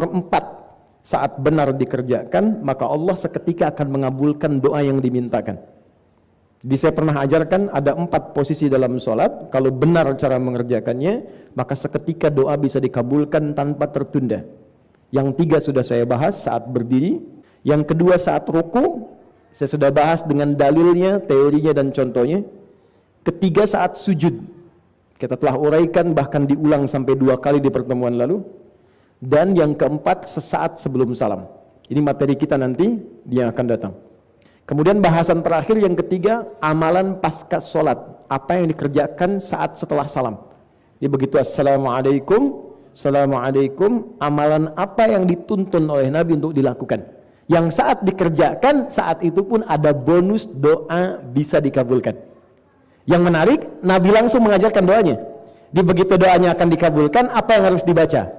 4 saat benar dikerjakan, maka Allah seketika akan mengabulkan doa yang dimintakan. Jadi saya pernah ajarkan ada 4 posisi dalam sholat, kalau benar cara mengerjakannya, maka seketika doa bisa dikabulkan tanpa tertunda. Yang 3 sudah saya bahas saat berdiri, yang kedua saat ruku, saya sudah bahas dengan dalilnya, teorinya dan contohnya. Ketiga saat sujud, kita telah uraikan bahkan diulang sampai 2 kali di pertemuan lalu. Dan yang keempat sesaat sebelum salam. Ini materi kita nanti dia akan datang. Kemudian bahasan terakhir yang ketiga, amalan pasca sholat, apa yang dikerjakan saat setelah salam. Jadi begitu assalamualaikum, assalamualaikum, amalan apa yang dituntun oleh Nabi untuk dilakukan. Yang saat dikerjakan, saat itu pun ada bonus doa bisa dikabulkan. Yang menarik, Nabi langsung mengajarkan doanya. Di begitu doanya akan dikabulkan, apa yang harus dibaca?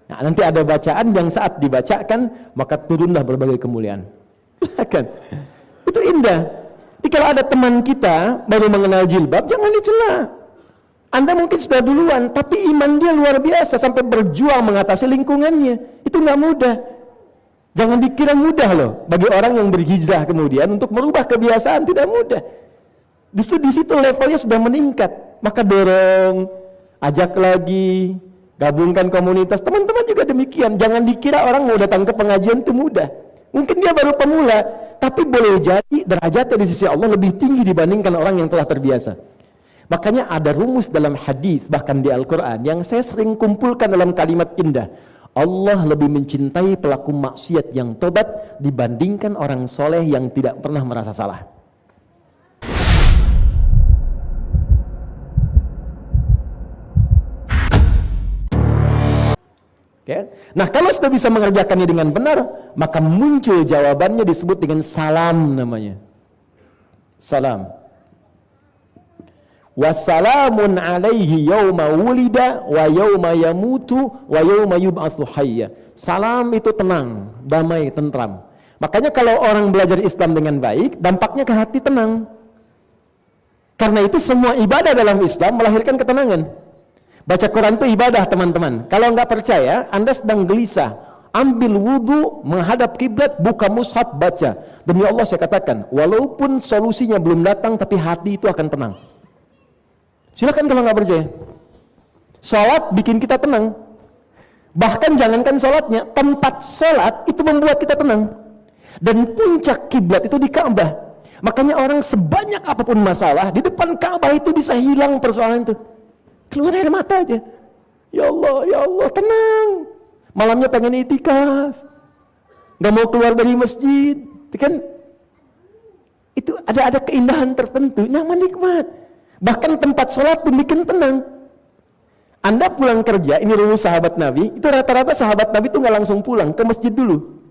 Nah, nanti ada bacaan yang saat dibacakan, maka turunlah berbagai kemuliaan. Kan? Itu indah. Jadi kalau ada teman kita baru mengenal jilbab, jangan dicela. Anda mungkin sudah duluan, tapi iman dia luar biasa sampai berjuang mengatasi lingkungannya. Itu nggak mudah. Jangan dikira mudah loh bagi orang yang berhijrah kemudian untuk merubah kebiasaan, tidak mudah. Justru di situ levelnya sudah meningkat. Maka dorong, ajak lagi, gabungkan komunitas. Teman-teman juga demikian. Jangan dikira orang mau datang ke pengajian itu mudah. Mungkin dia baru pemula, tapi boleh jadi derajatnya di sisi Allah lebih tinggi dibandingkan orang yang telah terbiasa. Makanya ada rumus dalam hadis bahkan di Al-Quran yang saya sering kumpulkan dalam kalimat indah. Allah lebih mencintai pelaku maksiat yang tobat dibandingkan orang soleh yang tidak pernah merasa salah. Okay. Nah kalau sudah bisa mengerjakannya dengan benar, maka muncul jawabannya disebut dengan salam namanya. Salam. Wassalamun alaihi yawma wulida wa yawma yamutu wa yawma yub'atsu hayya. Salam itu tenang, damai, tentram. Makanya kalau orang belajar Islam dengan baik, dampaknya ke hati tenang. Karena itu semua ibadah dalam Islam melahirkan ketenangan. Baca Quran itu ibadah teman-teman. Kalau nggak percaya, Anda sedang gelisah, ambil wudhu, menghadap kiblat, buka mushaf, baca. Demi Allah saya katakan, walaupun solusinya belum datang, tapi hati itu akan tenang. Silakan kalau nggak percaya. Sholat bikin kita tenang. Bahkan jangankan sholatnya, tempat sholat itu membuat kita tenang. Dan puncak kiblat itu di Ka'bah. Makanya orang sebanyak apapun masalah, di depan Ka'bah itu bisa hilang persoalan itu. Keluar air mata aja. Ya Allah, tenang. Malamnya pengen itikaf, nggak mau keluar dari masjid, kan? Itu ada keindahan tertentu, nyaman, nikmat. Bahkan tempat sholat pun bikin tenang. Anda pulang kerja, ini rumus sahabat Nabi, itu rata-rata sahabat Nabi itu nggak langsung pulang, ke masjid dulu.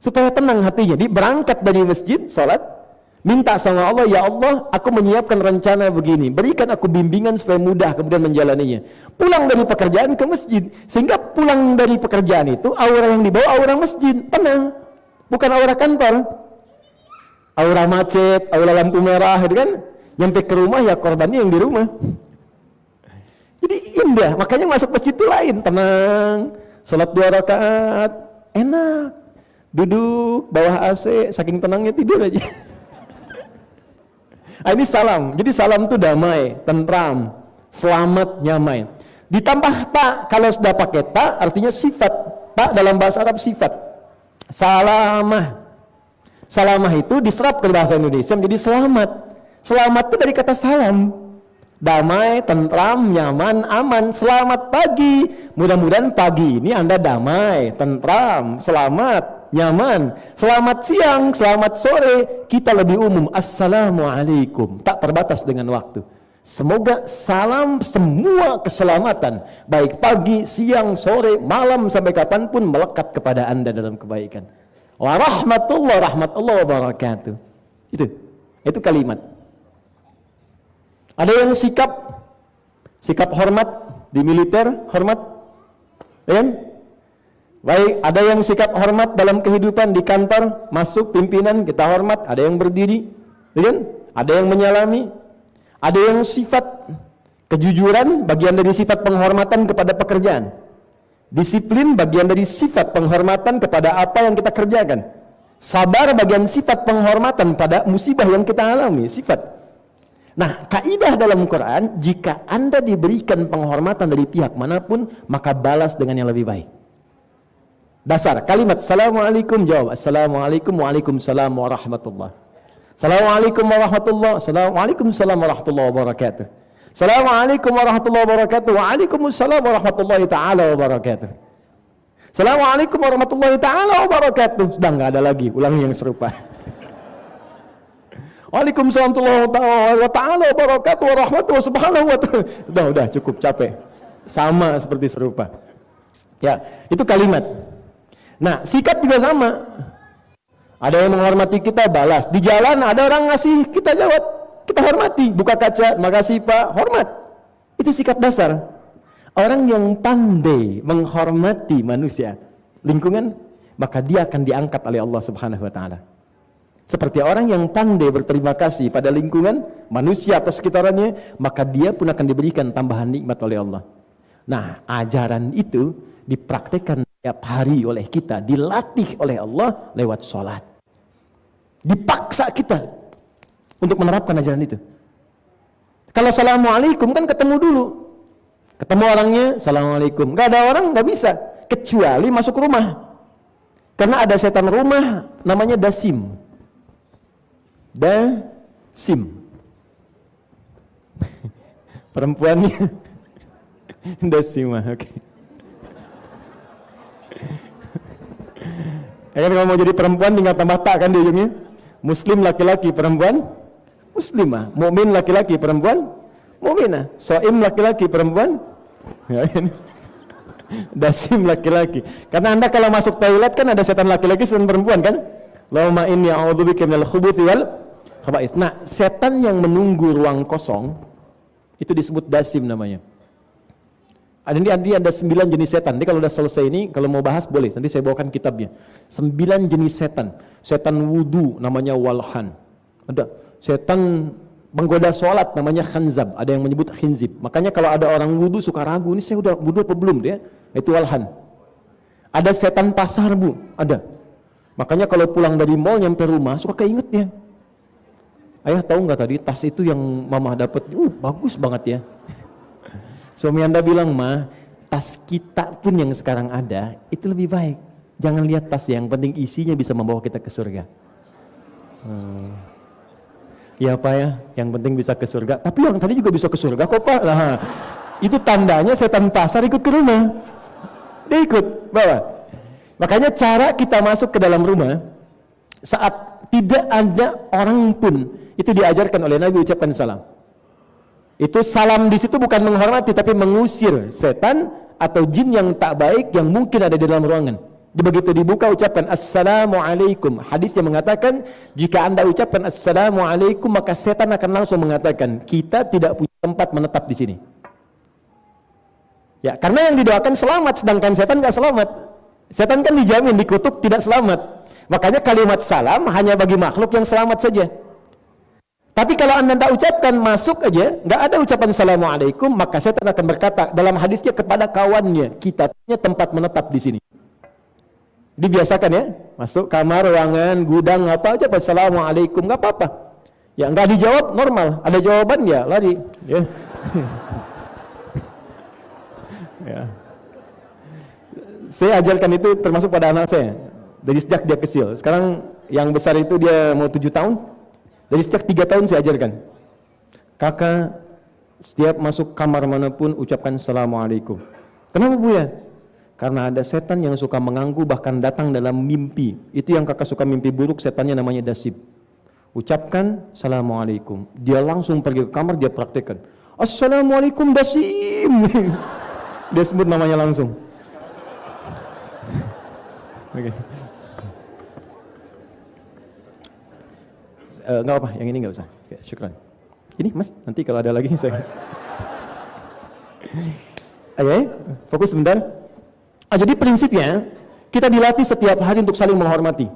Supaya tenang hatinya. Jadi berangkat dari masjid, sholat, minta sama Allah, ya Allah, aku menyiapkan rencana begini, berikan aku bimbingan supaya mudah kemudian menjalaninya. Pulang dari pekerjaan ke masjid, sehingga pulang dari pekerjaan itu, aura yang dibawa aura masjid, tenang. Bukan aura kantor. Aura macet, aura lampu merah, gitu kan? Nyampe ke rumah ya korbannya yang di rumah. Jadi indah, makanya masuk masjid itu lain, tenang, sholat 2 rakaat, enak, duduk bawah AC, saking tenangnya tidur aja. Nah, ini salam. Jadi salam itu damai, tentram, selamat, nyaman. Ditambah tak, kalau sudah pakai tak, artinya sifat. Tak dalam bahasa Arab sifat. Salamah. Salamah itu diserap ke bahasa Indonesia menjadi selamat. Selamat itu dari kata salam. Damai, tentram, nyaman, aman. Selamat pagi. Mudah-mudahan pagi ini Anda damai, tentram, selamat, nyaman. Selamat siang, selamat sore. Kita lebih umum, assalamualaikum. Tak terbatas dengan waktu. Semoga salam semua keselamatan, baik pagi, siang, sore, malam, sampai kapanpun melekat kepada Anda dalam kebaikan. Wa rahmatullah wabarakatuh. Itu kalimat. Ada yang sikap hormat di militer, hormat, ya? Baik, ada yang sikap hormat dalam kehidupan di kantor, masuk pimpinan kita hormat, ada yang berdiri, ya? Ada yang menyalami, ada yang sifat kejujuran, bagian dari sifat penghormatan kepada pekerjaan. Disiplin bagian dari sifat penghormatan kepada apa yang kita kerjakan. Sabar bagian sifat penghormatan pada musibah yang kita alami, sifat. Nah, kaidah dalam Quran, jika Anda diberikan penghormatan dari pihak manapun, maka balas dengan yang lebih baik. Dasar kalimat Assalamualaikum, jawab Assalamualaikum, Waalaikumsalam warahmatullah. Assalamualaikum warahmatullah, Assalamualaikum warahmatullahi wabarakatuh. Assalamualaikum warahmatullahi wabarakatuh, Waalaikumsalam warahmatullahi ta'ala wabarakatuh. Assalamualaikum warahmatullahi ta'ala wabarakatuh. Sudah nggak ada lagi, ulangi yang serupa. Waalaikumsalam warahmatullahi ta'ala wabarakatuh warahmatullahi subhanahu wa ta'ala. Udah cukup, capek. Sama seperti serupa. Ya, itu kalimat. Nah, sikap juga sama. Ada yang menghormati kita, balas. Di jalan ada orang ngasih, kita jawab, kita hormati. Buka kaca, makasih Pak, hormat. Itu sikap dasar. Orang yang pandai menghormati manusia, lingkungan, maka dia akan diangkat oleh Allah Subhanahu wa taala. Seperti orang yang pandai berterima kasih pada lingkungan, manusia atau sekitarnya, maka dia pun akan diberikan tambahan nikmat oleh Allah. Nah, ajaran itu dipraktekkan setiap hari oleh kita, dilatih oleh Allah lewat sholat. Dipaksa kita untuk menerapkan ajaran itu. Kalau Assalamualaikum kan ketemu dulu. Ketemu orangnya, Assalamualaikum. Gak ada orang, gak bisa. Kecuali masuk rumah. Karena ada setan rumah, namanya Dasim. Dasim. Perempuannya Dasimah, oke. Ya kan, kalau mau jadi perempuan tinggal tambah tak kan di ujungnya. Muslim laki-laki, perempuan muslimah. Mukmin laki-laki, perempuan mukminah. Shaim laki-laki, perempuan Dasim laki-laki. Karena Anda kalau masuk toilet kan ada setan laki-laki, setan perempuan kan? Allahumma inni a'udzubika minal khubuthi wal khaba'ith. Nah, setan yang menunggu ruang kosong itu disebut Dasim namanya. Ada 9 jenis setan. Nanti kalau udah selesai ini, kalau mau bahas boleh. Nanti saya bawakan kitabnya. 9 jenis setan. Setan wudu namanya walhan. Ada setan menggoda sholat namanya khanzab. Ada yang menyebut khinzib. Makanya kalau ada orang wudu suka ragu, ini saya udah wudu apa belum dia? Itu walhan. Ada setan pasar, Bu. Ada. Makanya kalau pulang dari mall nyampe rumah suka keinget dia. Ayah tahu nggak tadi tas itu yang mama dapat? Bagus banget ya. Suami Anda bilang, "Ma, tas kita pun yang sekarang ada itu lebih baik. Jangan lihat tas, yang penting isinya bisa membawa kita ke surga." Ya Pak ya, yang penting bisa ke surga. Tapi yang tadi juga bisa ke surga kok Pak. Nah, itu tandanya setan pasar ikut ke rumah. Dia ikut, bawa. Makanya cara kita masuk ke dalam rumah saat tidak ada orang pun, itu diajarkan oleh Nabi, ucapkan salam. Itu salam di situ bukan menghormati, tapi mengusir setan atau jin yang tak baik yang mungkin ada di dalam ruangan. Begitu dibuka ucapkan Assalamualaikum. Hadis yang mengatakan jika Anda ucapkan Assalamualaikum maka setan akan langsung mengatakan kita tidak punya tempat menetap di sini. Ya, karena yang didoakan selamat, sedangkan setan nggak selamat. Setan kan dijamin dikutuk tidak selamat. Makanya kalimat salam hanya bagi makhluk yang selamat saja. Tapi kalau Anda tak ucapkan, masuk aja, nggak ada ucapan Assalamualaikum, maka setan akan berkata dalam hadisnya kepada kawannya, kita punya tempat menetap di sini. Dibiasakan ya, masuk kamar, ruangan, gudang, apa aja, Assalamualaikum, nggak apa-apa. Ya nggak dijawab normal, ada jawaban ya lari. Ya. Ya. Saya ajarkan itu termasuk pada anak saya dari sejak dia kecil. Sekarang yang besar itu dia mau 7 tahun. Dari sejak 3 tahun saya ajarkan. Kakak, setiap masuk kamar manapun ucapkan Assalamualaikum. Kenapa Bu ya? Karena ada setan yang suka mengganggu, bahkan datang dalam mimpi. Itu yang kakak suka mimpi buruk, setannya namanya Dasim. Ucapkan Assalamualaikum. Dia langsung pergi ke kamar, dia praktekkan. Assalamualaikum Dasim. Dia sebut namanya langsung. Oke. Nggak apa, yang ini nggak usah. Syukran. Ini Mas, nanti kalau ada lagi saya. Oke, fokus sebentar. Jadi prinsipnya kita dilatih setiap hari untuk saling menghormati.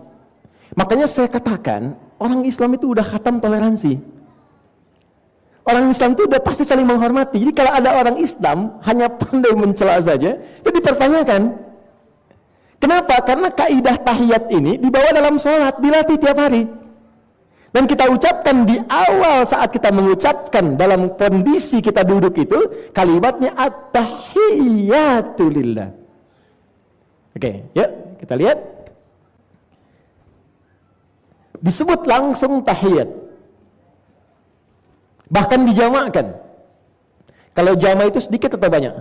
Makanya saya katakan orang Islam itu udah khatam toleransi. Orang Islam itu udah pasti saling menghormati. Jadi kalau ada orang Islam hanya pandai mencela saja, itu dipertanyakan. Kenapa? Karena kaidah tahiyat ini dibawa dalam sholat, dilatih tiap hari. Dan kita ucapkan di awal saat kita mengucapkan dalam kondisi kita duduk itu, kalimatnya at-tahiyatu lillah. Oke, yuk kita lihat. Disebut langsung tahiyat. Bahkan dijamakkan. Kalau jamak itu sedikit atau banyak?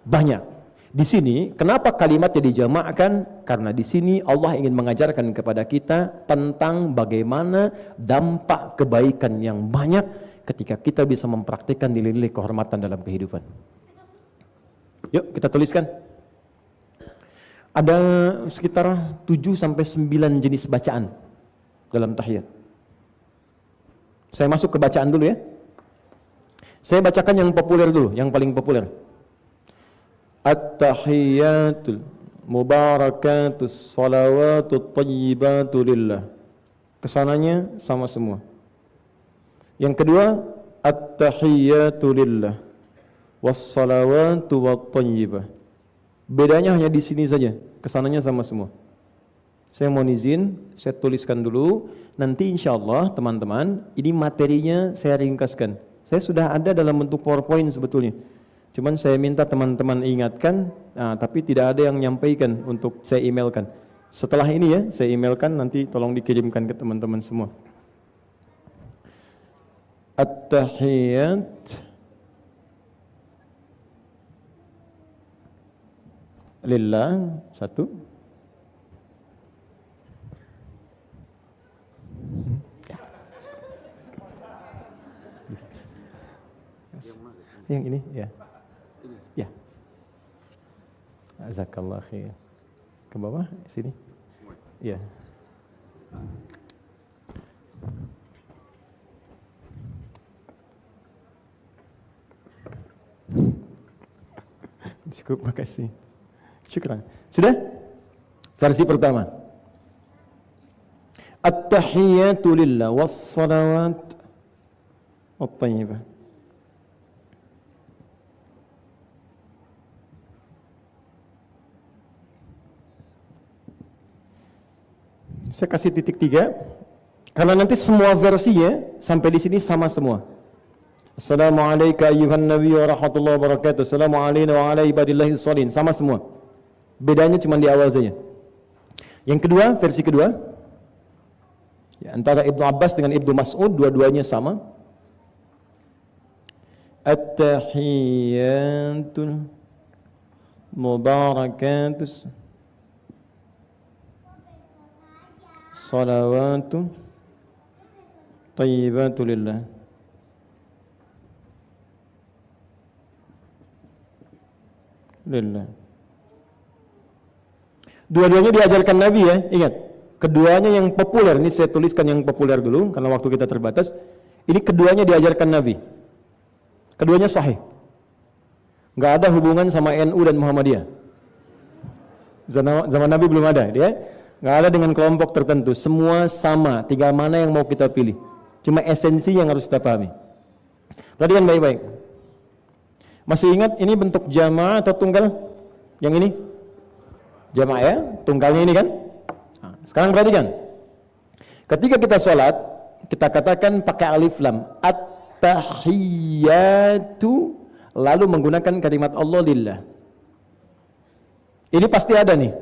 Banyak. Di sini, kenapa kalimatnya dijamakkan? Karena di sini Allah ingin mengajarkan kepada kita tentang bagaimana dampak kebaikan yang banyak ketika kita bisa mempraktikkan nilai-nilai kehormatan dalam kehidupan. Yuk kita tuliskan. Ada sekitar 7-9 jenis bacaan dalam tahiyat. Saya masuk ke bacaan dulu ya. Saya bacakan yang populer dulu, yang paling populer. At-tahiyyatul mubarakatus salawatut tayyibatu lillah. Kesananya sama semua. Yang kedua, at-tahiyyatu lillah was-salawatu wat-tayyibah. Bedanya hanya di sini saja, kesananya sama semua. Saya mohon izin, saya tuliskan dulu. Nanti insyaallah teman-teman, ini materinya saya ringkaskan. Saya sudah ada dalam bentuk PowerPoint sebetulnya. Cuman saya minta teman-teman ingatkan, tapi tidak ada yang nyampaikan untuk saya emailkan. Setelah ini ya, saya emailkan, nanti tolong dikirimkan ke teman-teman semua. At-tahiyyat lillah, satu. Yang ini ya. Ya. Jazakallah khair. Ke bawah sini. Ya. Cukup, makasih. Syukran. Sudah? Versi pertama. At-tahiyyatu lillah was-salawat wat-tayyibah. Saya kasih titik 3 karena nanti semua versinya sampai di sini sama semua. Assalamualaikum ayyuhan nabiy wa rahmatullahi wa barakatuh. Assalamualaikum wa ala ibadillahis shalihin. Sama semua. Bedanya cuma di awal saja. Yang kedua, versi kedua, ya, antara Ibnu Abbas dengan Ibnu Mas'ud, dua-duanya sama. At-tahiyyatul mubarakatus salawatu tayyibatu lillah. Lillah. Dua-duanya diajarkan Nabi ya, ingat. Keduanya yang populer, ini saya tuliskan yang populer dulu karena waktu kita terbatas. Ini keduanya diajarkan Nabi. Keduanya sahih. Enggak ada hubungan sama NU dan Muhammadiyah. Zaman Nabi belum ada, dia nggak ada dengan kelompok tertentu, semua sama, tinggal mana yang mau kita pilih. Cuma esensi yang harus kita pahami. Perhatikan baik-baik. Masih ingat ini bentuk jamaah atau tunggal? Yang ini? Jamaah ya, tunggalnya ini kan? Nah, sekarang perhatikan. Ketika kita sholat, kita katakan pakai alif lam. At-tahiyyatu, lalu menggunakan kalimat Allah lillah. Ini pasti ada nih.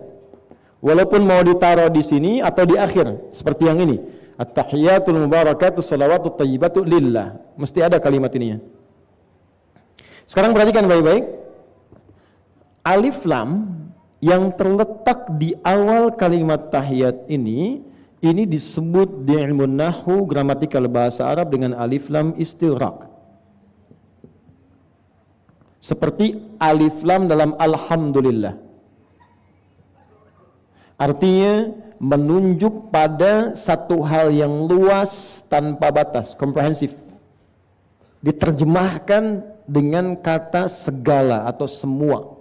Walaupun mau ditaruh di sini atau di akhir seperti yang ini, at-tahiyyatul mubarakatus salawatut thayyibatu lillah, mesti ada kalimat ininya. Sekarang perhatikan baik-baik. Alif lam yang terletak di awal kalimat tahiyat ini disebut di ilmu nahwu gramatikal bahasa Arab dengan alif lam istighraq. Seperti alif lam dalam alhamdulillah. Artinya menunjuk pada satu hal yang luas tanpa batas, komprehensif. Diterjemahkan dengan kata segala atau semua.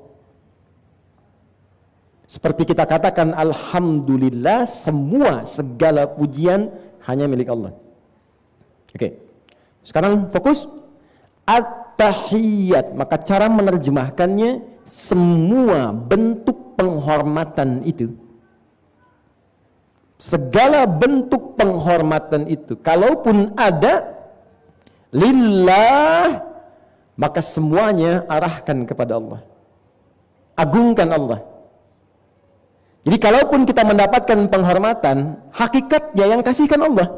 Seperti kita katakan alhamdulillah, semua segala pujian hanya milik Allah. Oke. Sekarang fokus. At at-tahiyyat, maka cara menerjemahkannya semua bentuk penghormatan itu. Segala bentuk penghormatan itu, kalaupun ada, lillah, maka semuanya arahkan kepada Allah. Agungkan Allah. Jadi kalaupun kita mendapatkan penghormatan, hakikatnya yang kasihkan Allah.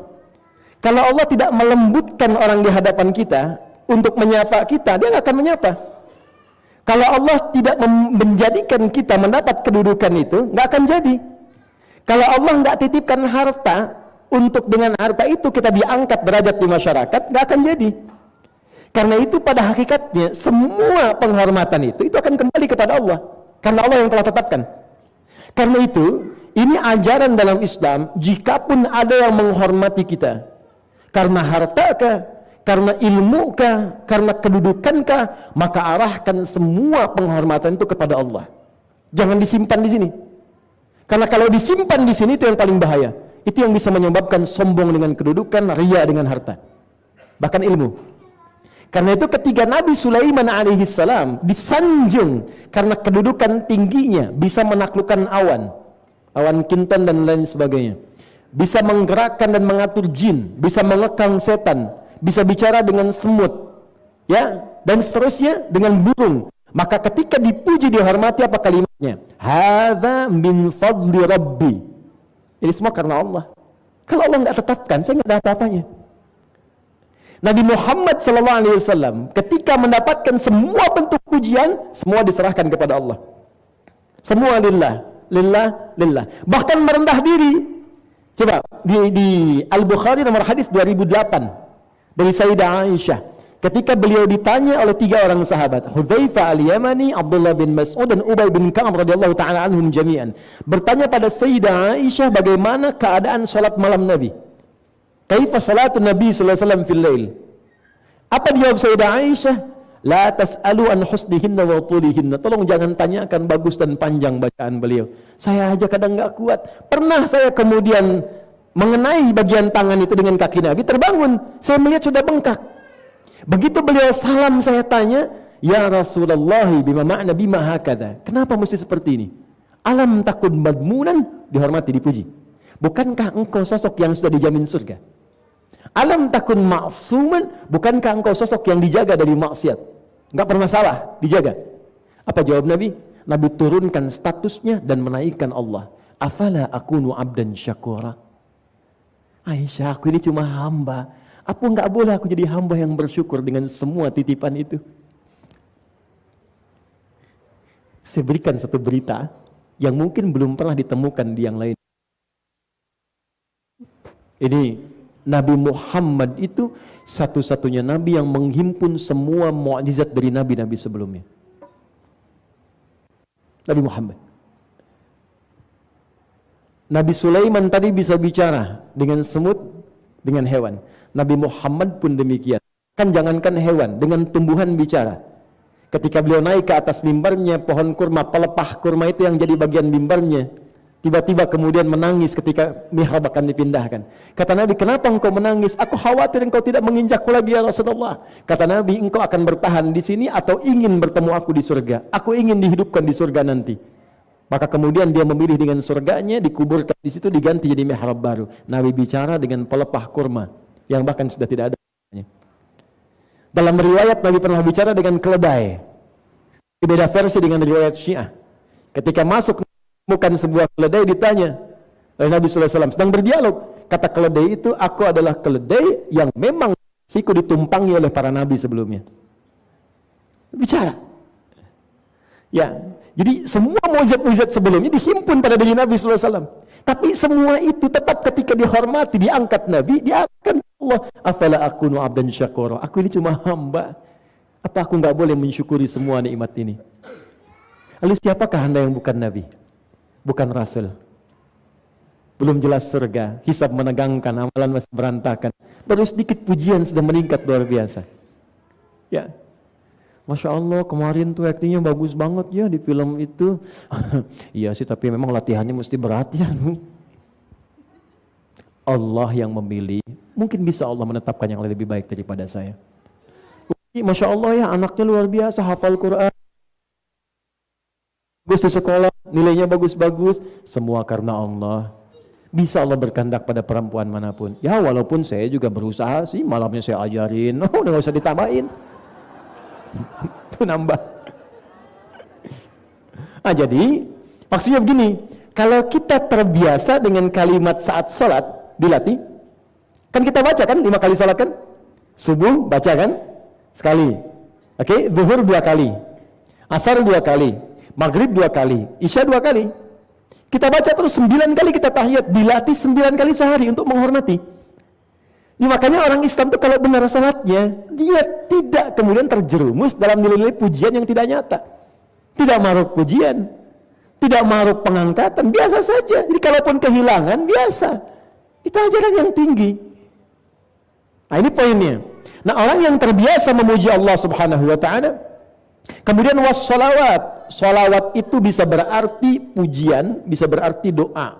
Kalau Allah tidak melembutkan orang di hadapan kita untuk menyapa kita, dia nggak akan menyapa. Kalau Allah tidak menjadikan kita mendapat kedudukan itu, nggak akan jadi. Kalau Allah nggak titipkan harta, untuk dengan harta itu kita diangkat derajat di masyarakat, nggak akan jadi. Karena itu pada hakikatnya semua penghormatan itu akan kembali kepada Allah. Karena Allah yang telah tetapkan. Karena itu, ini ajaran dalam Islam, jikapun ada yang menghormati kita, karena harta kah, karena ilmu kah, karena kedudukan kah, maka arahkan semua penghormatan itu kepada Allah. Jangan disimpan di sini. Karena kalau disimpan di sini itu yang paling bahaya. Itu yang bisa menyebabkan sombong dengan kedudukan, ria dengan harta. Bahkan ilmu. Karena itu ketika Nabi Sulaiman alaihissalam disanjung karena kedudukan tingginya, bisa menaklukkan awan, awan kinton dan lain sebagainya, bisa menggerakkan dan mengatur jin, bisa mengekang setan, bisa bicara dengan semut, ya, dan seterusnya dengan burung. Maka ketika dipuji, dihormati, apa kalimatnya? Hadza min fadli rabbi. Ini semua karena Allah. Kalau Allah nggak tetapkan, saya nggak ada apa-apanya. Nabi Muhammad SAW ketika mendapatkan semua bentuk pujian, semua diserahkan kepada Allah. Semua lillah, lillah, lillah. Bahkan merendah diri. Coba di Al-Bukhari nomor hadis 2008 dari Sayyidah Aisyah. Ketika beliau ditanya oleh 3 orang sahabat, Hudzaifah al-Yamani, Abdullah bin Mas'ud, dan Ubay bin Ka'ab radhiyallahu ta'ala anhum jami'an, bertanya pada Sayyidah Aisyah bagaimana keadaan salat malam Nabi. Kaifa salatun Nabi sallallahu alaihi wasallam fil lail? Apa jawab Sayyidah Aisyah? La tas'alu an husnihinna wa tulihinna. Tolong jangan tanyakan bagus dan panjang bacaan beliau. Saya aja kadang enggak kuat. Pernah saya kemudian mengenai bagian tangan itu dengan kaki Nabi, terbangun. Saya melihat sudah bengkak. Begitu beliau salam, saya tanya, ya Rasulullah, bima ma'na bima hakadha. Kenapa mesti seperti ini? Alam takun madmunan, dihormati, dipuji. Bukankah engkau sosok yang sudah dijamin surga? Alam takun ma'suman, bukankah engkau sosok yang dijaga dari maksiat? Enggak pernah salah, dijaga. Apa jawab Nabi? Nabi turunkan statusnya dan menaikkan Allah. Afala akunu abdan syakura. Aisyah, aku ini cuma hamba. Apa enggak boleh aku jadi hamba yang bersyukur dengan semua titipan itu? Saya berikan satu berita yang mungkin belum pernah ditemukan di yang lain. Ini Nabi Muhammad itu satu-satunya Nabi yang menghimpun semua mukjizat dari Nabi-Nabi sebelumnya. Nabi Muhammad. Nabi Sulaiman tadi bisa bicara dengan semut, dengan hewan. Nabi Muhammad pun demikian. Kan jangankan hewan, dengan tumbuhan bicara. Ketika beliau naik ke atas mimbarnya, pohon kurma, pelepah kurma itu yang jadi bagian mimbarnya, tiba-tiba kemudian menangis ketika mihrab akan dipindahkan. Kata Nabi, kenapa engkau menangis? Aku khawatir engkau tidak menginjakku lagi ya Rasulullah. Kata Nabi, engkau akan bertahan di sini atau ingin bertemu aku di surga? Aku ingin dihidupkan di surga nanti. Maka kemudian dia memilih dengan surganya, dikuburkan di situ, diganti jadi mihrab baru. Nabi bicara dengan pelepah kurma yang bahkan sudah tidak ada. Dalam riwayat Nabi pernah bicara dengan keledai. Beda versi dengan riwayat Syiah. Ketika masuk bukan sebuah keledai, ditanya oleh Nabi SAW, sedang berdialog. Kata keledai itu, aku adalah keledai yang memang siku ditumpangi oleh para nabi sebelumnya. Bicara. Ya, jadi semua mukjizat-mukjizat sebelumnya dihimpun pada diri Nabi SAW. Tapi semua itu tetap ketika dihormati, diangkat Nabi, diangkat Allah. Afala akunu abdan syakura. Aku ini cuma hamba. Apa aku enggak boleh mensyukuri semua nikmat ini? Lalu siapakah Anda yang bukan Nabi? Bukan Rasul? Belum jelas surga, hisab menegangkan, amalan masih berantakan. Baru sedikit pujian sudah meningkat luar biasa. Ya, Masya Allah, kemarin tuh aktingnya bagus banget ya di film itu. Iya sih, tapi memang latihannya mesti berat ya. Allah yang memilih, mungkin bisa Allah menetapkan yang lebih baik daripada saya. Masya Allah ya, anaknya luar biasa, hafal Quran, bagus di sekolah, nilainya bagus-bagus, semua karena Allah. Bisa Allah berkehendak pada perempuan manapun. Ya walaupun saya juga berusaha sih, malamnya saya ajarin, udah gak usah ditambahin. Itu nambah. Nah jadi, maksudnya begini, kalau kita terbiasa dengan kalimat saat sholat, dilatih, kan kita baca kan 5 kali sholat kan? Subuh baca kan? Sekali. Oke, zuhur 2 kali. Asar 2 kali. Maghrib 2 kali. Isya 2 kali. Kita baca terus 9 kali kita tahiyat, dilatih 9 kali sehari untuk menghormati. Ini makanya orang Islam itu kalau benar sholatnya, dia tidak kemudian terjerumus dalam nilai-nilai pujian yang tidak nyata. Tidak maruk pujian, tidak maruk pengangkatan, biasa saja. Jadi kalaupun kehilangan, biasa. Itu ajaran yang tinggi. Nah ini poinnya. Nah orang yang terbiasa memuji Allah subhanahu wa ta'ala, kemudian wassalawat. Salawat itu bisa berarti pujian, bisa berarti doa.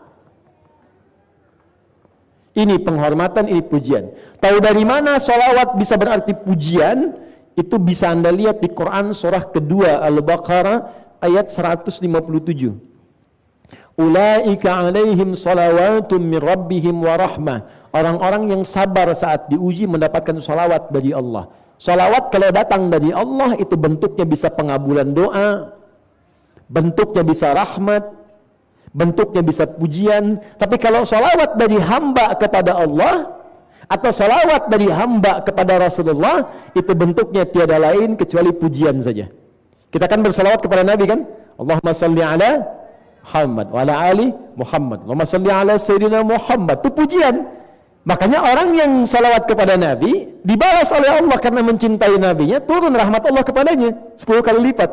Ini penghormatan, ini pujian. Tahu dari mana salawat bisa berarti pujian? Itu bisa Anda lihat di Quran surah kedua Al-Baqarah ayat 157. Ulaika alaihim salawatum min rabbihim wa rahmah. Orang-orang yang sabar saat diuji mendapatkan salawat dari Allah. Salawat kalau datang dari Allah itu bentuknya bisa pengabulan doa, bentuknya bisa rahmat, bentuknya bisa pujian. Tapi kalau salawat dari hamba kepada Allah atau salawat dari hamba kepada Rasulullah, itu bentuknya tiada lain kecuali pujian saja. Kita kan bersalawat kepada Nabi kan? Allahumma salli ala Muhammad wa ala ali Muhammad. Allahumma salli ala Sayyidina Muhammad. Itu pujian. Makanya orang yang salawat kepada Nabi dibalas oleh Allah karena mencintai Nabinya, turun rahmat Allah kepadanya 10 kali lipat.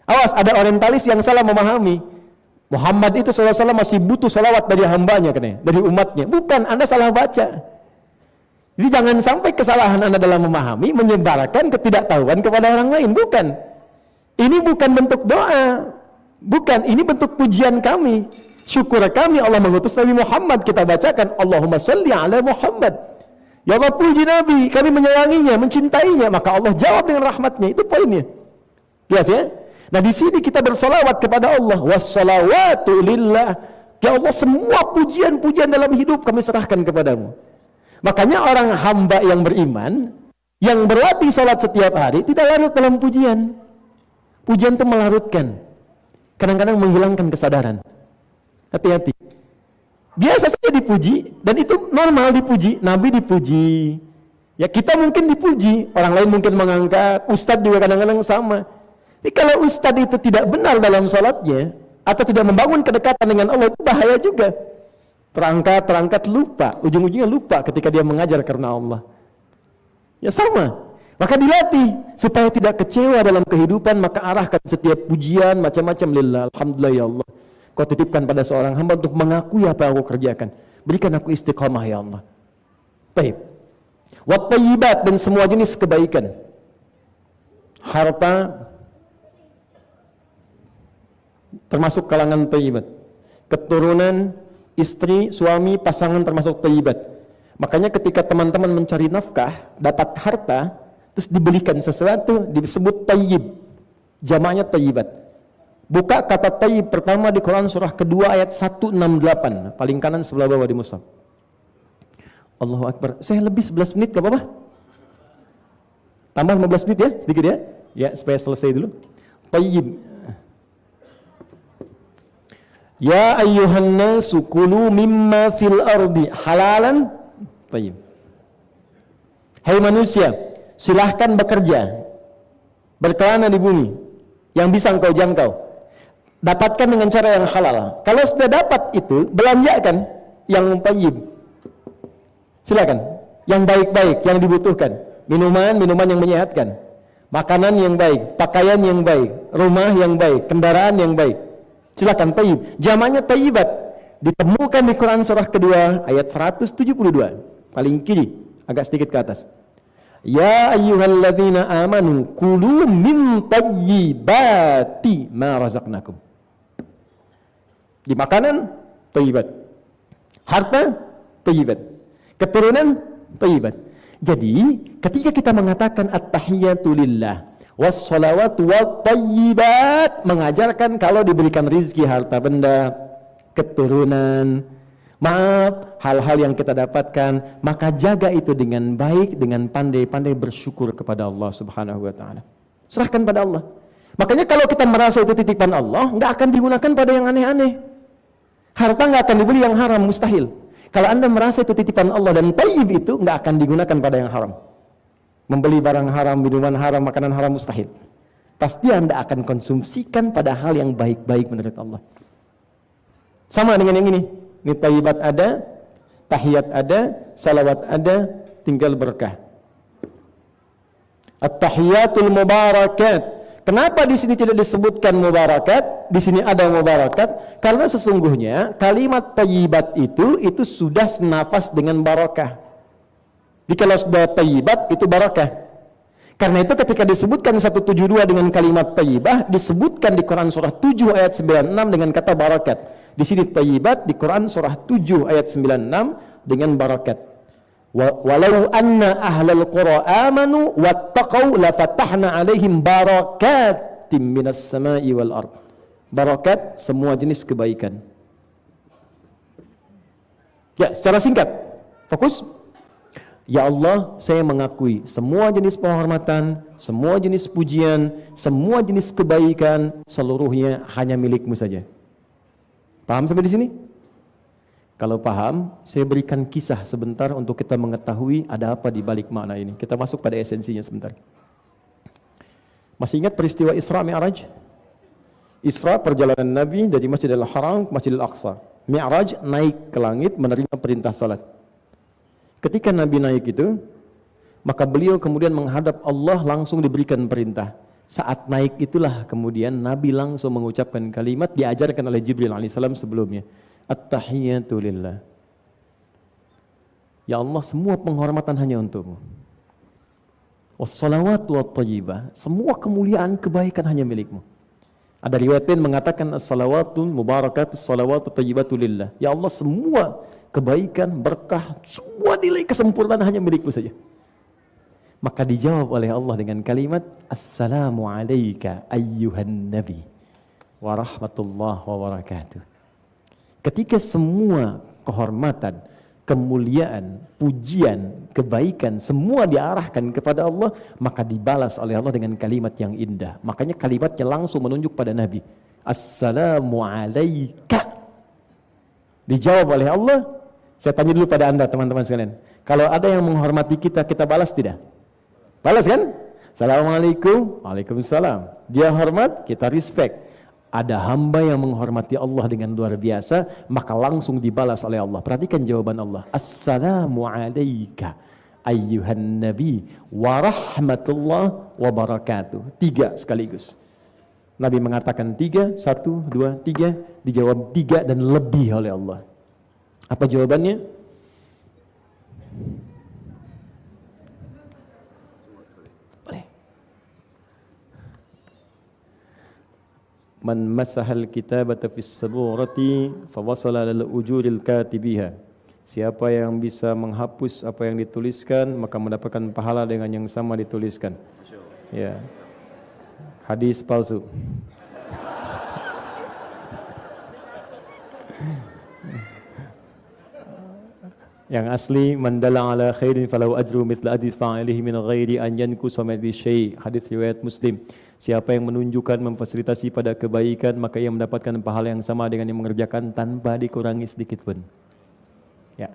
Awas, ada orientalis yang salah memahami Muhammad itu SAW masih butuh salawat dari hambanya, dari umatnya. Bukan, Anda salah baca. Jadi jangan sampai kesalahan Anda dalam memahami menyebarkan ketidaktahuan kepada orang lain. Bukan. Ini bukan bentuk doa. Bukan, ini bentuk pujian kami. Syukur kami Allah mengutus Nabi Muhammad. Kita bacakan Allahumma salli ala Muhammad. Ya Allah puji Nabi, kami menyayanginya, mencintainya, maka Allah jawab dengan rahmatnya. Itu poinnya. Jelas ya? Nah di sini kita bersalawat kepada Allah. Wassalawatu lillah. Ya Allah, semua pujian-pujian dalam hidup kami serahkan kepadamu. Makanya orang hamba yang beriman, yang berlatih salat setiap hari, tidak larut dalam pujian. Pujian itu melarutkan, kadang-kadang menghilangkan kesadaran. Hati-hati. Biasa saja dipuji, dan itu normal dipuji. Nabi dipuji, ya kita mungkin dipuji, orang lain mungkin mengangkat, ustadz juga kadang-kadang sama. Tapi kalau ustadz itu tidak benar dalam salatnya, atau tidak membangun kedekatan dengan Allah, itu bahaya juga. Terangkat lupa, ujung-ujungnya lupa ketika dia mengajar karena Allah. Ya sama. Maka dilatih supaya tidak kecewa dalam kehidupan, maka arahkan setiap pujian macam-macam lillah. Alhamdulillah ya Allah, Kau titipkan pada seorang hamba untuk mengakui apa yang aku kerjakan. Berikan aku istiqamah ya Allah. Baik. Wat thayyibat, dan semua jenis kebaikan. Harta termasuk kalangan thayyibat. Keturunan, istri, suami, pasangan termasuk thayyibat. Makanya ketika teman-teman mencari nafkah, dapat harta, terus dibelikan sesuatu, disebut thayyib. Jamaknya thayyibat. Buka kata thayyib pertama di Quran surah kedua ayat 168, paling kanan sebelah bawah di mushaf. Allahu Akbar. Saya lebih 11 menit, gak apa-apa? Tambah 15 menit ya, sedikit ya. Ya, supaya selesai dulu. Thayyib. Ya ayyuhan nasu kulu mimma fil ardi halalan thayyib. Hai manusia, silahkan bekerja, berkelana di bumi yang bisa engkau jangkau. Dapatkan dengan cara yang halal. Kalau sudah dapat itu, belanjakan yang thayyib. Silakan, yang baik-baik, yang dibutuhkan. Minuman yang menyehatkan. Makanan yang baik, pakaian yang baik, rumah yang baik, kendaraan yang baik. Silakan thayyib. Jamaknya thayyibat. Ditemukan di Quran surah kedua ayat 172. Paling kiri, agak sedikit ke atas. Ya ayyuhalladzina amanu kulu min thayyibati ma razaqnakum. Di makanan thayyibat, harta thayyibat, keturunan thayyibat. Jadi, ketika kita mengatakan at-tahiyatu lillah was-salawatu wat-thayyibat, mengajarkan kalau diberikan rizki, harta benda, keturunan, maaf, hal-hal yang kita dapatkan, maka jaga itu dengan baik, dengan pandai-pandai bersyukur kepada Allah Subhanahu wa taala. Serahkan pada Allah. Makanya kalau kita merasa itu titipan Allah, nggak akan digunakan pada yang aneh-aneh. Harta nggak akan dibeli yang haram, mustahil. Kalau Anda merasa itu titipan Allah dan tayyib itu, nggak akan digunakan pada yang haram. Membeli barang haram, minuman haram, makanan haram, mustahil. Pasti Anda akan konsumsikan pada hal yang baik-baik menurut Allah. Sama dengan yang ini. Ini tayyibat ada, tahiyat ada, salawat ada, tinggal berkah. At-tahiyatul mubarakat. Kenapa di sini tidak disebutkan mubarakat? Di sini ada mubarakat karena sesungguhnya kalimat tayyibat itu sudah senafas dengan barakah. Jadi kalau sudah tayyibat itu barakah. Karena itu ketika disebutkan 172 dengan kalimat tayyibah, disebutkan di Quran surah 7 ayat 96 dengan kata barakat. Di sini tayyibat, di Quran surah 7 ayat 96 dengan barakat. Walau anna ahlal qura amanu wattaqau lafatahna alaihim barakatim minas samai wal ard. Barakat semua jenis kebaikan. Ya, secara singkat, fokus. Ya Allah, saya mengakui semua jenis penghormatan, semua jenis pujian, semua jenis kebaikan seluruhnya hanya milik-Mu saja. Paham sampai di sini? Kalau paham, saya berikan kisah sebentar untuk kita mengetahui ada apa di balik makna ini. Kita masuk pada esensinya sebentar. Masih ingat peristiwa Isra Mi'raj? Isra perjalanan Nabi dari Masjidil Haram ke Masjidil Aqsa. Mi'raj naik ke langit menerima perintah salat. Ketika Nabi naik itu, maka beliau kemudian menghadap Allah langsung diberikan perintah. Saat naik itulah kemudian Nabi langsung mengucapkan kalimat diajarkan oleh Jibril alaihissalam sebelumnya. At-tahiyatu lillah. Ya Allah, semua penghormatan hanya untuk-Mu. Wassalawatu wat-thayyibah. Semua kemuliaan kebaikan hanya milik-Mu. Ada riwayat lain mengatakan as-salawatu mubarakatu as-salawatu thayyibatu lillah. Ya Allah, semua kebaikan, berkah, semua nilai kesempurnaan hanya milik-Mu saja. Maka dijawab oleh Allah dengan kalimat Assalamu alayka ayyuhan nabi wa rahmatullahi wa barakatuh. Ketika semua kehormatan, kemuliaan, pujian, kebaikan semua diarahkan kepada Allah, maka dibalas oleh Allah dengan kalimat yang indah. Makanya kalimatnya langsung menunjuk pada Nabi. Assalamu alayka. Dijawab oleh Allah. Saya tanya dulu pada Anda teman-teman sekalian. Kalau ada yang menghormati kita, kita balas tidak? Balas kan? Assalamualaikum. Waalaikumsalam. Dia hormat, kita respect. Ada hamba yang menghormati Allah dengan luar biasa, maka langsung dibalas oleh Allah. Perhatikan jawaban Allah. Assalamu alayka ayyuhan nabi wa rahmatullah wa barakatuh. 3 sekaligus. Nabi mengatakan 3, 1, 2, 3, dijawab 3 dan lebih oleh Allah. Apa jawabannya? Man masahal kitabata fis saburati fawasala lil ujuril katibiha. Siapa yang bisa menghapus apa yang dituliskan maka mendapatkan pahala dengan yang sama dituliskan. Ya. Hadis palsu. Yang asli man dalla ala khairin falahu ajru mithla ajri fa'ilihi min ghairi an yankusa min syai'. Hadis riwayat Muslim. Siapa yang menunjukkan, memfasilitasi pada kebaikan, maka ia mendapatkan pahala yang sama dengan yang mengerjakan tanpa dikurangi sedikit pun. Ya,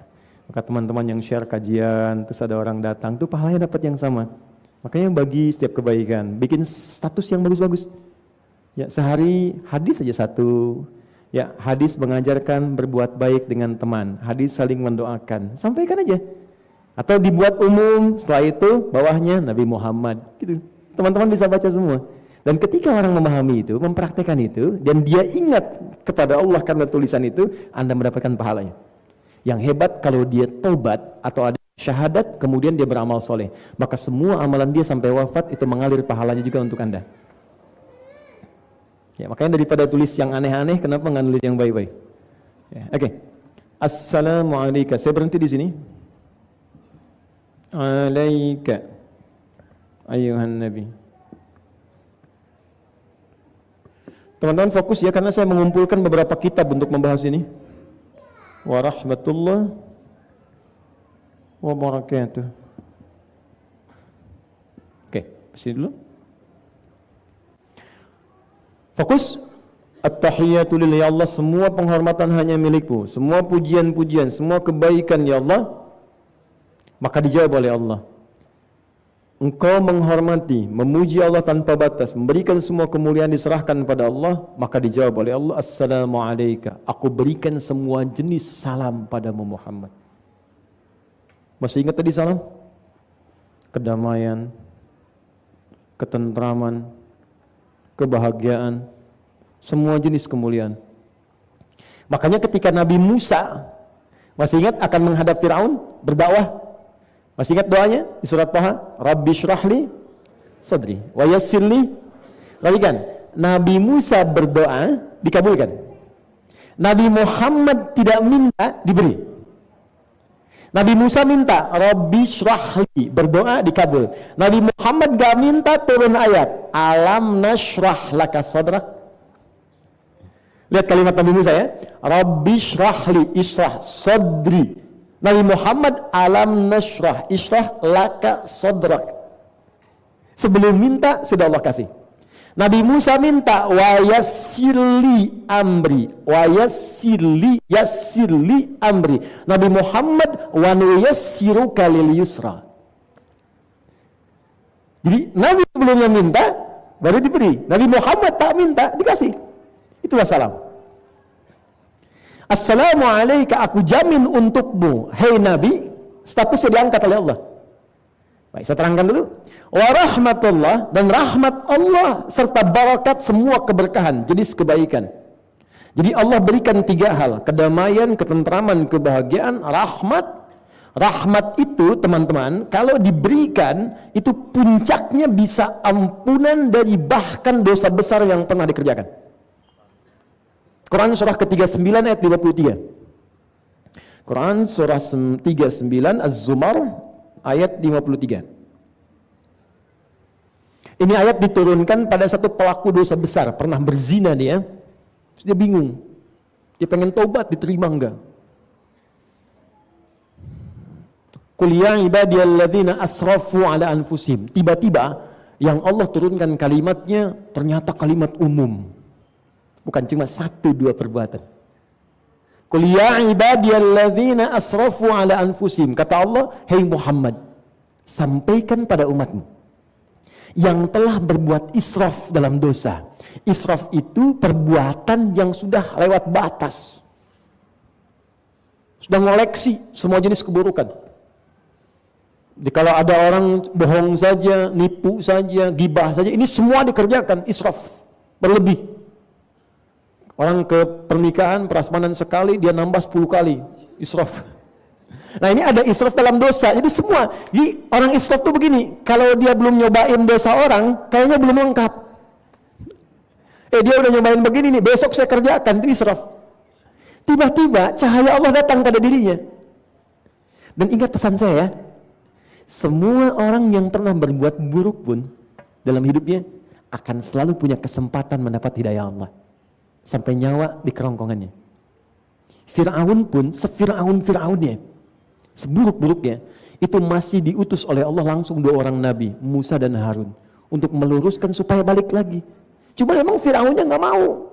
maka teman-teman yang share kajian, terus ada orang datang, tuh pahalanya dapat yang sama. Makanya bagi setiap kebaikan, bikin status yang bagus-bagus. Ya, sehari hadis saja 1. Ya, hadis mengajarkan berbuat baik dengan teman, hadis saling mendoakan, sampaikan aja. Atau dibuat umum, setelah itu bawahnya Nabi Muhammad, gitu. Teman-teman bisa baca semua. Dan ketika orang memahami itu, mempraktekkan itu, dan dia ingat kepada Allah karena tulisan itu, Anda mendapatkan pahalanya. Yang hebat kalau dia taubat atau ada syahadat, kemudian dia beramal soleh, maka semua amalan dia sampai wafat itu mengalir pahalanya juga untuk Anda. Ya, makanya daripada tulis yang aneh-aneh, kenapa nggak nulis yang baik-baik? Ya, oke. Assalamualaikum. Saya berhenti di sini. alaika ayuhan nabi. Teman-teman fokus ya, karena saya mengumpulkan beberapa kitab untuk membahas ini. Wa rahmatullah wa barakatuh. Oke, sini dulu. Fokus. At-tahiyatu lillahi, ya Allah, semua penghormatan hanya milikmu, semua pujian-pujian, semua kebaikan ya Allah. Maka dijawab oleh Allah, engkau menghormati, memuji Allah tanpa batas, memberikan semua kemuliaan diserahkan pada Allah. Maka dijawab oleh Allah, assalamu alayka, aku berikan semua jenis salam padamu Muhammad. Masih ingat tadi salam? Kedamaian, ketentraman, kebahagiaan, semua jenis kemuliaan. Makanya ketika Nabi Musa, masih ingat, akan menghadap Fir'aun berdakwah, masih ingat doanya di surat Taha, Rabbi syrahli sadri wa yassirli. Perhatikan, Nabi Musa berdoa dikabulkan. Nabi Muhammad tidak minta, diberi. Nabi Musa minta, Rabbi syrahli, berdoa dikabul. Nabi Muhammad gak minta, turun ayat, alam nashrah laka sadrak. Lihat kalimat Nabi Musa ya, Rabbi syrahli, ishrah sadri. Nabi Muhammad, alam nashrah, ishrah laka sadrak. Sebelum minta sudah Allah kasih. Nabi Musa minta, wa yassirli amri, wa yassirli amri. Nabi Muhammad, wa nuyassiruka lil yusra. Jadi Nabi sebelumnya minta baru diberi. Nabi Muhammad tak minta, dikasih. Itulah salam. Assalamu alayka, aku jamin untukmu, hei Nabi, statusnya diangkat oleh Allah. Baik, saya terangkan dulu. Wa rahmatullah, dan rahmat Allah serta barakat, semua keberkahan, jenis kebaikan. Jadi Allah berikan 3 hal, kedamaian, ketentraman, kebahagiaan, rahmat. Rahmat itu teman-teman, kalau diberikan, itu puncaknya bisa ampunan dari bahkan dosa besar yang pernah dikerjakan. Quran surah ke-39 ayat 53. Quran surah 39 Az-Zumar ayat 53. Ini ayat diturunkan pada satu pelaku dosa besar, pernah berzina dia. Terus dia bingung. Dia pengen tobat, diterima enggak? Qul ya ibadiyalladzina asrafu ala anfusihim. Tiba-tiba yang Allah turunkan kalimatnya ternyata kalimat umum. Bukan cuma 1-2 perbuatan. Qul ya ibadiyalladzina asrafu ala anfusihim. Kata Allah, hei Muhammad, sampaikan pada umatmu yang telah berbuat israf dalam dosa. Israf itu perbuatan yang sudah lewat batas. Sudah ngoleksi semua jenis keburukan. Jadi kalau ada orang bohong saja, nipu saja, gibah saja, ini semua dikerjakan, israf, berlebih. Orang ke pernikahan, prasmanan sekali, dia nambah 10 kali, israf. Nah ini ada israf dalam dosa, jadi semua. Jadi orang israf tuh begini, kalau dia belum nyobain dosa orang, kayaknya belum lengkap. Dia udah nyobain begini nih, besok saya kerjakan, itu israf. Tiba-tiba cahaya Allah datang pada dirinya. Dan ingat pesan saya ya, semua orang yang pernah berbuat buruk pun dalam hidupnya akan selalu punya kesempatan mendapat hidayah Allah. Sampai nyawa di kerongkongannya. Fir'aun pun, Fir'aunnya, seburuk-buruknya, itu masih diutus oleh Allah langsung 2 orang nabi, Musa dan Harun, untuk meluruskan supaya balik lagi. Cuma memang Fir'aunnya nggak mau.